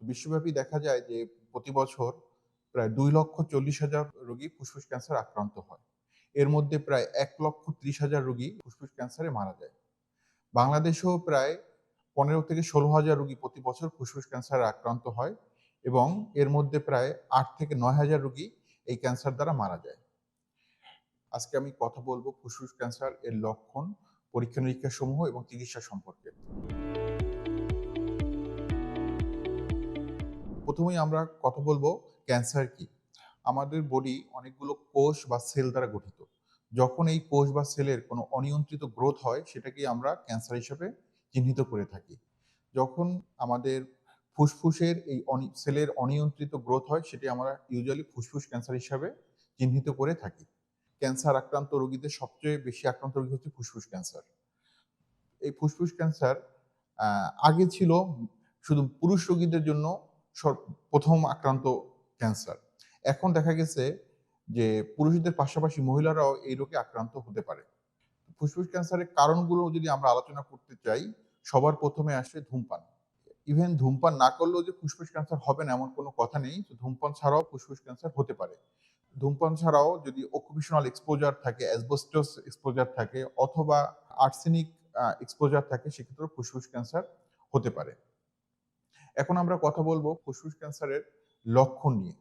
বিশ্বব্যাপী দেখা যায় যে প্রতি বছর প্রায় 2,40,000 রোগী ফুসফুস ক্যান্সার আক্রান্ত হয়। এর মধ্যে প্রায় 1,30,000 রোগী ফুসফুস ক্যান্সারে মারা যায়। বাংলাদেশেও প্রায় 15 থেকে 16,000 রোগী প্রতি বছর ফুসফুস ক্যান্সারে আক্রান্ত হয় এবং এর মধ্যে প্রায় 8 থেকে 9,000 রোগী এই ক্যান্সার দ্বারা মারা যায়। আজকে আমি কথা বলবো ফুসফুস ক্যান্সার এর লক্ষণ, পরীক্ষা-নিরীক্ষা সমূহ এবং চিকিৎসা সম্পর্কে। প্রথমেই আমরা কথা বলবো ক্যান্সার কি? আমাদের বডি অনেকগুলো কোষ বা সেল দ্বারা গঠিত। যখন এই কোষ বা সেলের কোনো অনিয়ন্ত্রিত গ্রোথ হয় সেটাকেই আমরা ক্যান্সার হিসেবে চিহ্নিত করে থাকি। যখন আমাদের ফুসফুসের এই সেলের অনিয়ন্ত্রিত গ্রোথ হয় সেটি আমরা ইউজুয়ালি ফুসফুস ক্যান্সার হিসাবে চিহ্নিত করে থাকি। ক্যান্সার আক্রান্ত রোগীদের সবচেয়ে বেশি আক্রান্ত রোগী হচ্ছে ফুসফুস ক্যান্সার। এই ফুসফুস ক্যান্সার আগে ছিল শুধু পুরুষ রোগীদের জন্য প্রথম আক্রান্ত ক্যান্সার। এখন দেখা গেছে যে পুরুষদের পাশাপাশি মহিলারাও এই রোগে আক্রান্ত হতে পারে। ফুসফুস ক্যান্সারের কারণগুলো যদি আমরা আলোচনা করতে চাই, সবার প্রথমে আসে ধূমপান। ইভেন ধূমপান না করলেও যে ফুসফুস ক্যান্সার হবে না এমন কোনো কথা নেই। ধূমপান ছাড়াও ফুসফুস ক্যান্সার হতে পারে। ধূমপান ছাড়াও যদি অকুপেশনাল এক্সপোজার থাকে, অ্যাসবেস্টস এক্সপোজার থাকে অথবা আর্সেনিক এক্সপোজার থাকে সেক্ষেত্রেও ফুসফুস ক্যান্সার হতে পারে। এখন আমরা কথা বলবো ফুসফুস ক্যান্সারের লক্ষণ নিয়ে।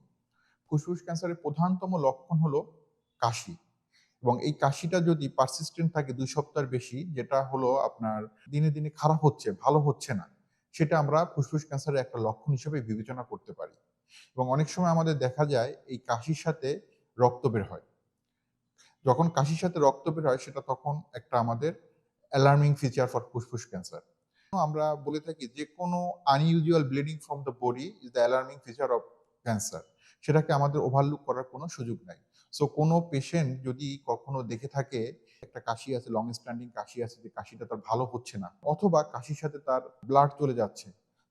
ফুসফুস ক্যান্সারের প্রধানতম লক্ষণ হলো কাশি এবং এই কাশিটা যদি পারসিস্টেন্ট থাকে 2 সপ্তাহের বেশি, যেটা হলো আপনার দিনে, দিনে খারাপ হচ্ছে, ভালো হচ্ছে না, সেটা আমরা ফুসফুস ক্যান্সারের একটা লক্ষণ হিসেবে বিবেচনা করতে পারি। এবং অনেক সময় আমাদের দেখা যায় এই কাশির সাথে রক্ত বের হয়। যখন কাশির সাথে রক্ত বের হয় সেটা তখন একটা আমাদের অ্যালার্মিং ফিচার ফর ফুসফুস ক্যান্সার। আমরা বলে থাকি যে কোনো unusual bleeding from the body is the alarming feature of cancer. সেটাকে আমাদের ওভারলুক করার কোনো সুযোগ নাই। সো কোনো পেশেন্ট যদি কখনো দেখে থাকে একটা কাশি আছে, লং স্ট্যান্ডিং কাশি আছে, যে কাশিটা তার ভালো হচ্ছে না অথবা কাশির সাথে তার ব্লাড চলে যাচ্ছে,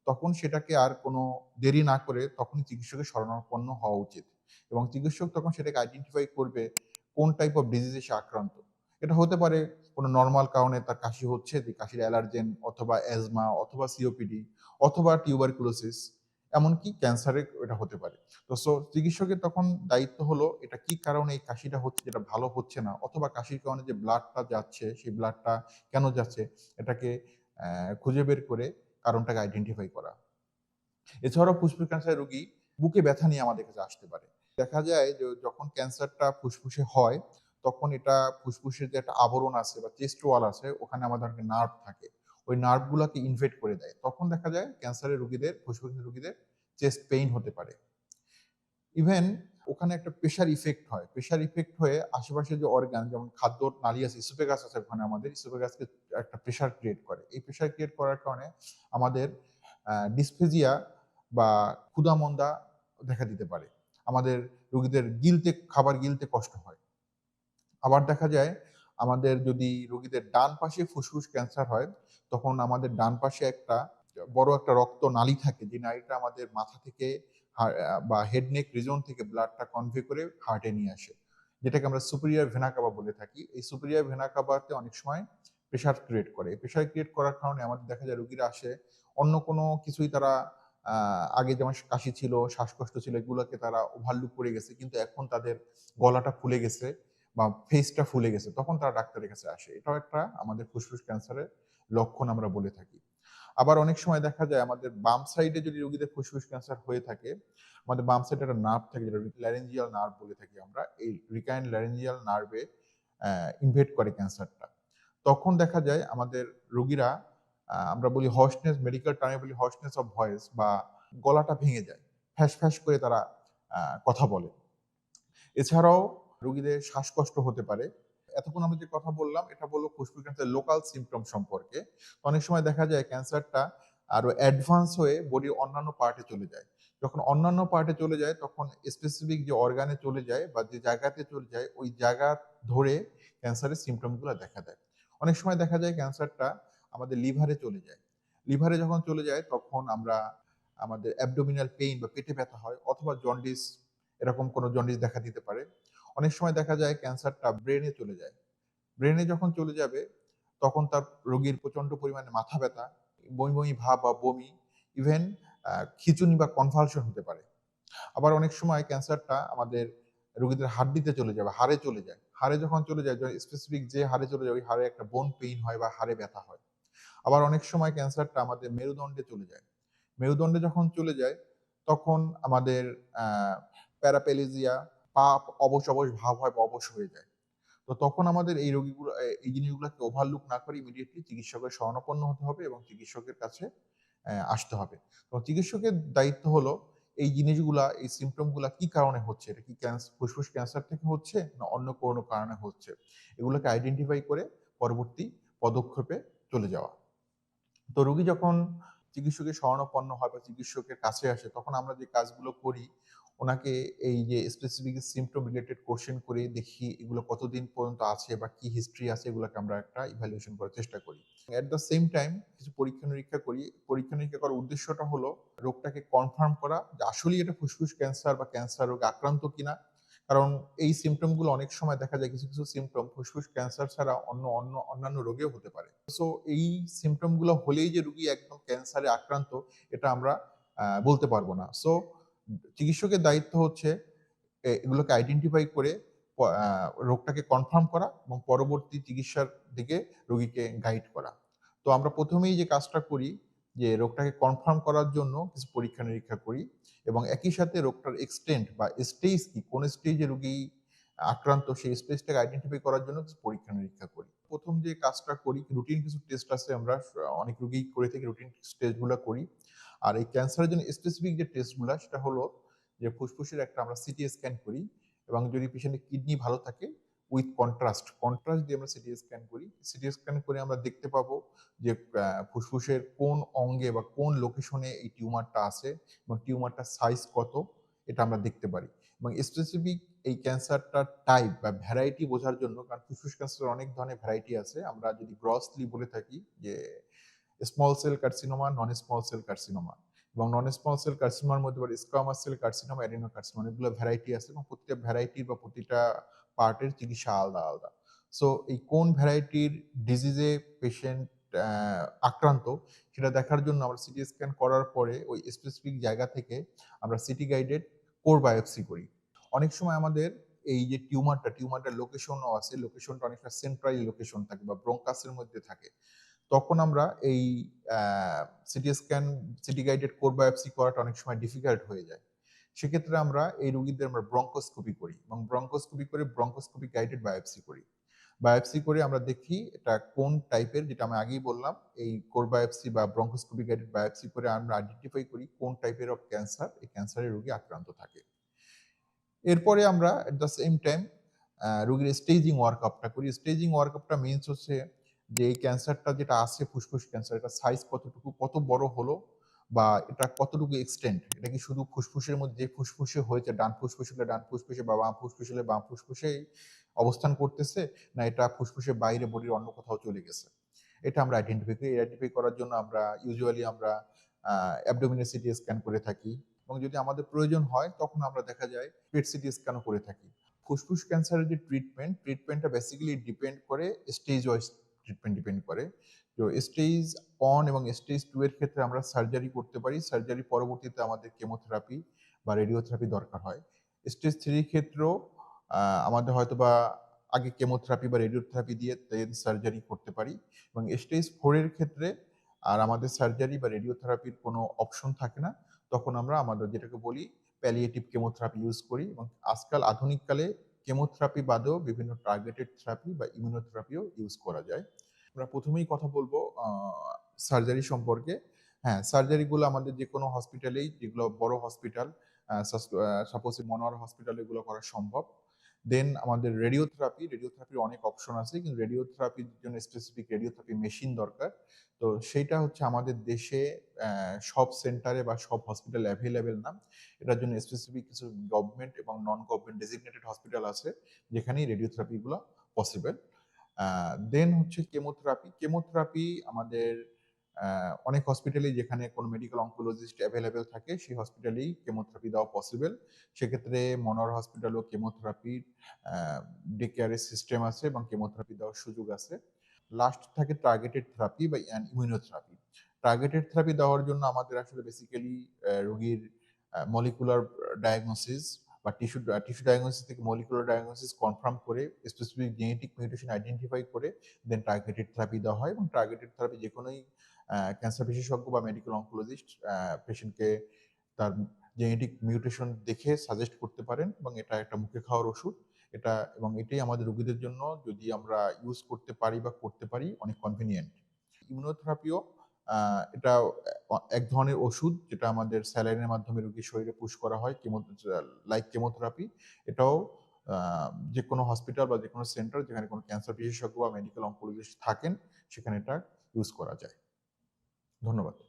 তখন সেটাকে আর কোনো দেরি না করে তখনই চিকিৎসকের শরণাপন্ন হওয়া উচিত। এবং চিকিৎসক তখন সেটাকে আইডেন্টিফাই করবে কোন টাইপ অফ ডিজিজে সে আক্রান্ত। এটা হতে পারে কোনো নরমাল কারণে তার কাশি হচ্ছে, যে কাশির অ্যালার্জেন অথবা অ্যাজমা অথবা সিওপিডি অথবা টিউবারকুলোসিস, এমনকি ক্যান্সারে এটা হতে পারে। চিকিৎসকের তখন দায়িত্ব হলো এটা কি কারণে এই কাশিটা হচ্ছে যেটা ভালো হচ্ছে না, অথবা কাশির কারণে যে ব্লাডটা যাচ্ছে সেই ব্লাডটা কেন যাচ্ছে, এটাকে খুঁজে বের করে কারণটাকে আইডেন্টিফাই করা। এছাড়াও ফুসফুস ক্যান্সার রোগী বুকে ব্যথা নিয়ে আমাদের কাছে আসতে পারে। দেখা যায় যে যখন ক্যান্সারটা ফুসফুসে হয় তখন এটা ফুসফুসের যে একটা আবরণ আছে বা চেস্ট ওয়াল আছে ওখানে আমাদের একটা নার্ভ থাকে। ওই নার্ভগুলোকে ইনভেড করে দেয়। তখন দেখা যায় ক্যান্সারের রোগীদের, ফুসফুসের রোগীদের চেস্ট পেইন হতে পারে। ইভেন ওখানে একটা প্রেশার ইফেক্ট হয়। প্রেশার ইফেক্ট হয়ে আশেপাশে যে অর্গান যেমন খাদ্য নালী আছে, ইসোফেগাস আছে ওখানে আমাদের, ইসোফেগাসকে একটা প্রেশার ক্রিয়েট করে। এই প্রেশার ক্রিয়েট করার কারণে আমাদের ডিসফেজিয়া বা ক্ষুধা-মন্দা দেখা দিতে পারে। আমাদের রোগীদের খাবার গিলতে কষ্ট হয়। আবার দেখা যায় আমাদের যদি রোগীদের ডান পাশে ফুসফুস ক্যান্সার হয়, তখন আমাদের ডান পাশে একটা বড় একটা রক্তনালী থাকে, যে নালীটা আমাদের মাথা থেকে বা হেড নেক রিজন থেকে ব্লাডটা কনভে করে হার্টে নিয়ে আসে। যেটাকে আমরা সুপিরিয়র ভেনা কাভা বলে থাকি। এই সুপিরিয়র ভেনা কাভাতে অনেক সময় প্রেশার ক্রিয়েট করে। এই প্রেশার ক্রিয়েট করার কারণে আমাদের দেখা যায় রোগীরা আসে অন্য কোনো কিছুই তারা আগে যেমন কাশি ছিল, শ্বাসকষ্ট ছিল, এগুলোকে তারা ওভারলুক করে গেছে। কিন্তু এখন তাদের গলাটা ফুলে গেছে বা ফেসটা ফুলে গেছে, তখন তারা ডাক্তারের কাছে আসে। এটাও একটা আমাদের ফুসফুস ক্যান্সারের লক্ষণ আমরা বলে থাকি। আবার অনেক সময় দেখা যায় আমাদের বাম সাইডে যদি রোগীদের ফুসফুস ক্যান্সার হয়ে থাকে, আমাদের বাম সাইডে একটা নার্ভ থাকে যেটা ল্যারেঞ্জিয়াল নার্ভ বলে থাকি আমরা। এই রিকারেন্ট ল্যারেঞ্জিয়াল নার্ভে ইনভেড করে ক্যান্সারটা। তখন দেখা যায় আমাদের রোগীরা আমরা বলি হর্সনেস, মেডিকেল টার্মে বলি হর্সনেস অফ ভয়েস, বা গলাটা ভেঙে যায়। ফ্যাঁস, ফ্যাঁস করে তারা কথা বলে। এছাড়াও রোগীদের শ্বাসকষ্ট হতে পারে। এতক্ষণ আমি যে কথা বললাম এটা বললো ফুসফুস ক্যান্সারের লোকাল সিম্পটম সম্পর্কে। অনেক সময় দেখা যায় ক্যান্সারটা আরো অ্যাডভান্স হয়ে বডির অন্যান্য পার্টে চলে যায়। যখন অন্যান্য পার্টে চলে যায় তখন স্পেসিফিক যে অর্গানে চলে যায় বা যে জায়গাতে চলে যায় ওই জায়গা ধরে ক্যান্সারের সিম্পটমগুলো দেখা দেয়। অনেক সময় দেখা যায় ক্যান্সারটা আমাদের লিভারে চলে যায়। লিভারে যখন চলে যায় তখন আমাদের অ্যাবডোমিনাল পেইন বা পেটে ব্যথা হয় অথবা জন্ডিস, এরকম কোনো জন্ডিস দেখা দিতে পারে। অনেক সময় দেখা যায় ক্যান্সারটা ব্রেনে চলে যায়। ব্রেনে যখন চলে যাবে তখন তার রোগীর প্রচন্ড পরিমাণে মাথা ব্যথা, বমি, বমি ভাব বা বমি, ইভেন খিঁচুনি বা কনভালশন হতে পারে। আবার অনেক সময় ক্যান্সারটা আমাদের রোগীদের হাড্ডিতে চলে যায় বা হাড়ে চলে যায়। হাড়ে যখন চলে যায়, স্পেসিফিক যে হাড়ে চলে যায়, ওই হাড়ে একটা বোন পেইন হয় বা হাড়ে ব্যথা হয়। আবার অনেক সময় ক্যান্সারটা আমাদের মেরুদণ্ডে চলে যায়। মেরুদণ্ডে যখন চলে যায়, তখন আমাদের আ প্যারাপ্লেজিয়া, পা অবশ, অবশ ভাব হয় বা অবশ হয়ে যায়। তো তখন আমাদের এই রোগীগুলো এই জিনিসগুলোকে ওভারলুক না করে ইমিডিয়েটলি চিকিৎসকের শরণাপন্ন হতে হবে এবং চিকিৎসকের কাছে আসতে হবে। তো চিকিৎসকের দায়িত্ব হলো এই জিনিসগুলা, এই সিম্পটম গুলা কি কারণে হচ্ছে? এটা কি ফুসফুস ক্যান্সার থেকে হচ্ছে না অন্য কোনো কারণে হচ্ছে? এগুলোকে আইডেন্টিফাই করে পরবর্তী পদক্ষেপে চলে যাওয়া। তো রোগী যখন চিকিৎসকের শরণাপন্ন হয় বা চিকিৎসকের কাছে আসে, তখন আমরা যে কাজগুলো করি, ওনাকে এই যে স্পেসিফিক সিম্পটম রিলেটেড কোয়েশ্চেন করে দেখি এগুলো কতদিন পর্যন্ত আছে বা কি হিস্ট্রি আছে, এগুলোকে আমরা একটা ইভ্যালুয়েশন করার চেষ্টা করি। এট দ্য সেম টাইম কিছু পরীক্ষা-নিরীক্ষা করি। পরীক্ষা-নিরীক্ষা করার উদ্দেশ্যটা হলো রোগটাকে কনফার্ম করা যে আসলেই এটা ফুসফুস ক্যান্সার বা ক্যান্সার রোগে আক্রান্ত কিনা। কারণ এই সিম্পটম গুলো অনেক সময় দেখা যায়, কিছু সিম্পটম ফুসফুস ক্যান্সার ছাড়া অন্যান্য রোগেও হতে পারে। সো এই সিম্পটম গুলো হলেই যে রোগী একদম ক্যান্সারে আক্রান্ত, এটা আমরা বলতে পারব না। সো চিকিৎসকের দায়িত্ব হচ্ছে এগুলোকে আইডেন্টিফাই করে রোগটাকে কনফার্ম করা এবং পরবর্তী চিকিৎসার দিকে রোগীকে গাইড করা। তো আমরা ১ম এই যে কাজটা করি, যে রোগটাকে কনফার্ম করার জন্য কিছু পরীক্ষা-নিরীক্ষা করি এবং একই সাথে রোগটার এক্সটেন্ট বা স্টেজ কি, কোন স্টেজে রোগী আক্রান্ত, সেই স্টেজটাকে আইডেন্টিফাই করার জন্য কিছু পরীক্ষা-নিরীক্ষা করি। ১ম যে কাজটা করি, রুটিন কিছু টেস্ট আছে, আমরা অনেক রোগী করে থাকি, রুটিন টেস্টগুলা করি। আর এই ক্যান্সারের জন্য স্পেসিফিক যে টেস্টগুলা, সেটা হলো যে ফুসফুসের একটা আমরা সিটি স্ক্যান করি এবং যদি পেশেন্টের কিডনি ভালো থাকে, উইথ কন্ট্রাস্ট দিয়ে আমরা সিটি স্ক্যান করি। সিটি স্ক্যান করে আমরা দেখতে পাবো যে ফুসফুসের কোন অঙ্গে বা কোন লোকেশনে এই টিউমারটা আছে এবং টিউমারটার সাইজ কত, এটা আমরা দেখতে পারি। এবং স্পেসিফিক এই ক্যান্সারটার টাইপ বা ভ্যারাইটি বোঝার জন্য, কারণ ফুসফুস ক্যান্সারের অনেক ধরনের ভ্যারাইটি আছে। আমরা যদি গ্রসলি বলে থাকি যে small cell carcinoma, non small cell carcinoma, এবং নন স্মল সেল কার্সিনোমার মধ্যে আবার স্কোয়ামাস সেল কার্সিনোমা, অ্যাডেনোকার্সিনোমা, অনেকগুলো ভ্যারাইটি আছে এবং প্রতিটা ভ্যারাইটির বা প্রতিটা পার্টের চিকিৎসা আলাদা, আলাদা। সো এই কোন ভ্যারাইটির ডিজিজে পেশেন্ট আক্রান্ত, সেটা দেখার জন্য আমরা সিটি স্ক্যান করার পরে ওই স্পেসিফিক জায়গা থেকে আমরা সিটি গাইডেড কোর বায়োপসি করি। অনেক সময় আমাদের এই যে টিউমারটার লোকেশনও আছে, লোকেশনটা অনেকটা সেন্ট্রাল লোকেশন থাকে বা ব্রঙ্কাসের মধ্যে থাকে। তখন আমরা এই CT scan, city guided core biopsy করাটা অনেক সময় ডিফিকাল্ট হয়ে যায়। সেক্ষেত্রে আমরা এই রোগীদের আমরা ব্রঙ্কোস্কোপি করি এবং ব্রঙ্কোস্কোপি করে ব্রঙ্কোস্কোপি গাইডেড বায়োপসি করি। বায়োপসি করে আমরা দেখি এটা কোন টাইপের, যেটা আমি আগেই বললাম, এই কোর বায়োপসি বা ব্রঙ্কোস্কোপি গাইডেড বায়োপসি করে আমরা আইডেন্টিফাই করি কোন টাইপের অফ ক্যান্সার, এই ক্যান্সারের রোগী আক্রান্ত থাকে। এরপরে আমরা এট দ্য সেম টাইম রোগীর স্টেজিং ওয়ার্কআপটা করি। স্টেজিং ওয়ার্কআপটা মিনস হচ্ছে যে এই ক্যান্সারটা যেটা আছে ফুসফুস ক্যান্সার, এটা সাইজ কতটুকু, কত বড় হলো বা এটা কতটুকু এক্সটেন্ট। এটা কি শুধু ফুসফুসের মধ্যে, যে ফুসফুসে হয়েছে, ডান ফুসফুস হলে ডান ফুসফুসে বা বাম ফুসফুস হলে বাম ফুসফুসেই অবস্থান করতেছে, না এটা ফুসফুসের বাইরে বডির অন্য কোথাও চলে গেছে। এটা আমরা আইডেন্টিফাই করি। আইডেন্টিফাই করার জন্য আমরা ইউজুয়ালি আমরা অ্যাবডোমিনাল সিটি স্ক্যান করে থাকি এবং যদি আমাদের প্রয়োজন হয় তখন আমরা দেখা যায় পেট সিটি স্ক্যানও করে থাকি। ফুসফুস ক্যান্সারের যে ট্রিটমেন্টটা বেসিক্যালি ডিপেন্ড করে স্টেজ ওয়াইজ, ডিপেন্ড করে। তো স্টেজ 1 এবং স্টেজ 2 এর ক্ষেত্রে আমরা সার্জারি করতে পারি। সার্জারি পরবর্তীতে আমাদের কেমোথেরাপি বা রেডিওথেরাপি দরকার হয়। স্টেজ 3 এর ক্ষেত্রেও আ আমাদের হয়তোবা আগে কেমোথেরাপি বা রেডিওথেরাপি দিয়ে দেন সার্জারি করতে পারি এবং স্টেজ 4 এর ক্ষেত্রে আর আমাদের সার্জারি বা রেডিওথেরাপির কোনো অপশন থাকে না। তখন আমরা আমাদের যেটাকে বলি প্যালিয়েটিভ কেমোথেরাপি ইউজ করি এবং আজকাল আধুনিককালে কেমোথেরাপি বাদেও বিভিন্ন টার্গেটেড থেরাপি বা ইমিউনোথেরাপিও ইউজ করা যায়। আমরা ১ম এই কথা বলব সার্জারি সম্পর্কে। হ্যাঁ, সার্জারিগুলো আমাদের যেকোনো হসপিটালেই, যেগুলো বড় হসপিটাল, সাপোজ মনোয়ার হসপিটালে এগুলো করা সম্ভব। দেন আমাদের রেডিওথেরাপির অনেক অপশন আছে। কিন্তু রেডিওথেরাপির জন্য স্পেসিফিক রেডিওথেরাপি মেশিন দরকার। তো সেইটা হচ্ছে আমাদের দেশে সব সেন্টারে বা সব হসপিটালে এভেইলেবল না। এটার জন্য স্পেসিফিক কিছু গভর্নমেন্ট এবং নন গভর্নমেন্ট ডেজিগনেটেড হসপিটাল আছে, যেখানেই রেডিওথেরাপি গুলো পসিবল। দেন হচ্ছে কেমোথেরাপি আমাদের অনেক হসপিটালেই, যেখানে কোনো মেডিকেল অনকোলজিস্ট এভেইলেবল থাকে, সেই হসপিটালেই কেমোথেরাপি দেওয়া পসিবল। সেক্ষেত্রে মনোয়ার হসপিটালেও কেমোথেরাপির ডে কেয়ারের সিস্টেম আছে এবং কেমোথেরাপি দেওয়ার সুযোগ আছে। লাস্ট থাকে টার্গেটেড থেরাপি বা ইমিউনোথেরাপি। টার্গেটেড থেরাপি দেওয়ার জন্য আমাদের আসলে বেসিক্যালি রোগীর মলিকুলার ডায়াগনোসিস বা টিস্যু ডায়াগনোসিস থেকে মলিকুলার ডায়াগনোসিস কনফার্ম করে স্পেসিফিক জেনেটিক মিউটেশন আইডেন্টিফাই করে দেন টার্গেটেড থেরাপি দেওয়া হয় এবং টার্গেটেড থেরাপি যেকোনোই ক্যান্সার বিশেষজ্ঞ বা মেডিকেল অনকোলজিস্ট পেশেন্টকে তার জেনেটিক মিউটেশন দেখে সাজেস্ট করতে পারেন এবং এটা একটা মুখে খাওয়ার ওষুধ। এটা এবং এটাই আমাদের রোগীদের জন্য যদি আমরা ইউজ করতে পারি বা করতে পারি অনেক কনভিনিয়েন্ট। ইমিউনোথেরাপিও এটা এক ধরনের ওষুধ যেটা আমাদের স্যালাইনের মাধ্যমে রোগীর শরীরে পুশ করা হয় লাইক কেমোথেরাপি। এটাও আ যেকোনো হসপিটাল বা যেকোনো সেন্টার যেখানে কোনো ক্যান্সার বিশেষজ্ঞ বা মেডিকেল অনকোলজিস্ট থাকেন সেখানে এটা ইউজ করা যায়। ধন্যবাদ।